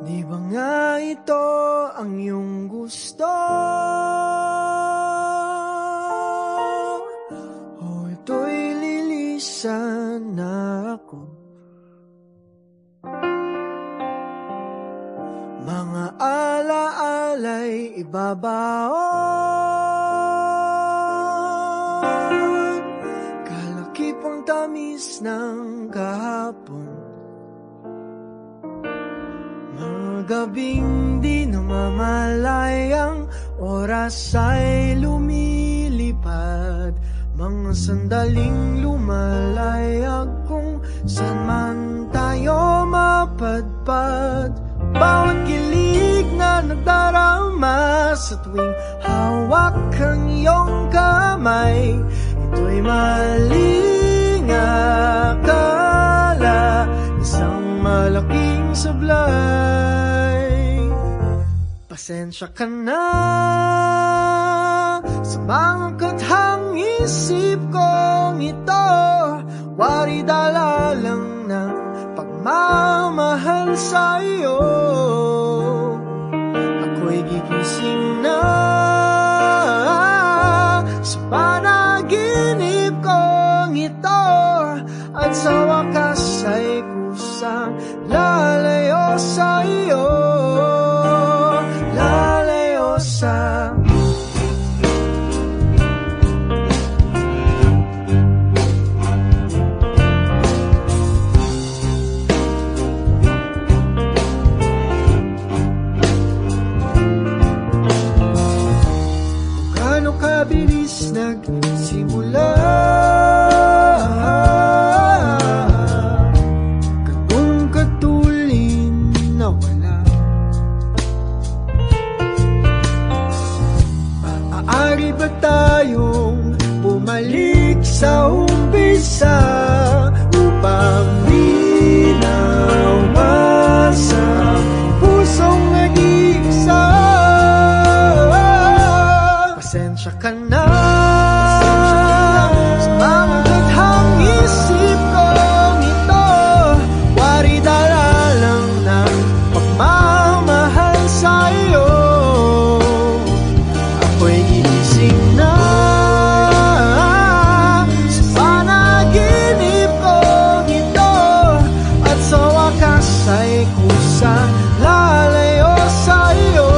Di ba nga ito ang iyong gusto? O ito'y lilisan na ako? Mga alaala'y ibabaon, kalakipang tamis ng kahapon. Mga gabing di namamalayang oras ay lumilipad, mga sandaling lumalayag kung saan man tayo mapadpad. Bawat kilig na nagdarama sa tuwing hawak ang iyong kamay, ito'y maling akala, isang malaking sablay. Pasensya ka na sa mga kathang isip kong ito, wari dala lang ng pagmamahal sa'yo. Ako'y gigising na sa panaginip kong ito, at sa wakas ay kusang lalayo sa'yo, lalayo sa bilis nagsimula, ganung katulin na wala. Maaari ba tayong bumalik sa umpisa upang linawasan pusong nag-iisa? Pasensya ka na sa mga kathang isip kong ito, wari dala lang ng pagmamahal sa'yo. Ako'y gigising na sa panaginip kong ito, at sa wakas ay kusang lalayo sa'yo,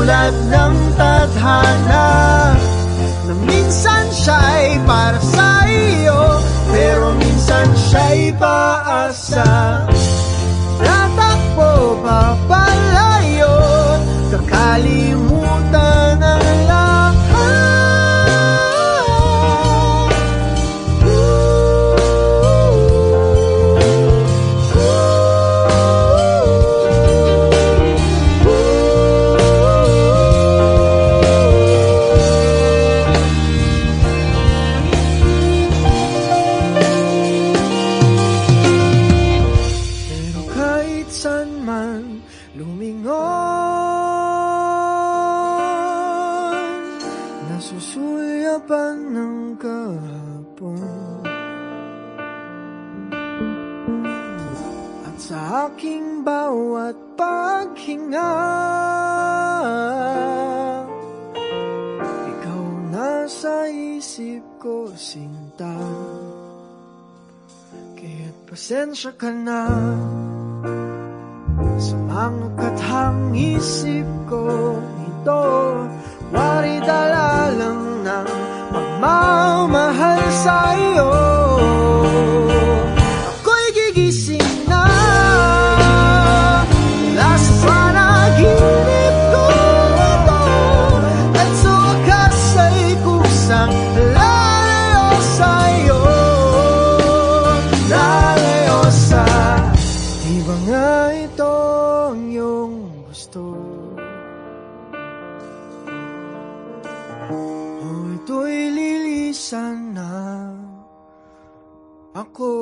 tulad ng tadhana na minsan siya'y para sa iyo, pero minsan siya'y paasa. Tatakbo papalayo, kakalimutan ang lahat. Lumingon, nasusulyapan ng kahapon, at sa aking bawat paghinga, ikaw nasa isip ko, sinta. Kaya't pasensya ka na sa mga kathang isip ko ito, wari dala lang ng pagmamahal sa'yo. Ako'y gigising na mula sa panaginip ko ito, at sa wakas ay kusang lalayo sa'yo, lalayo sa di ba nga ito ang iyong gusto? O ito'y lilisan na ako.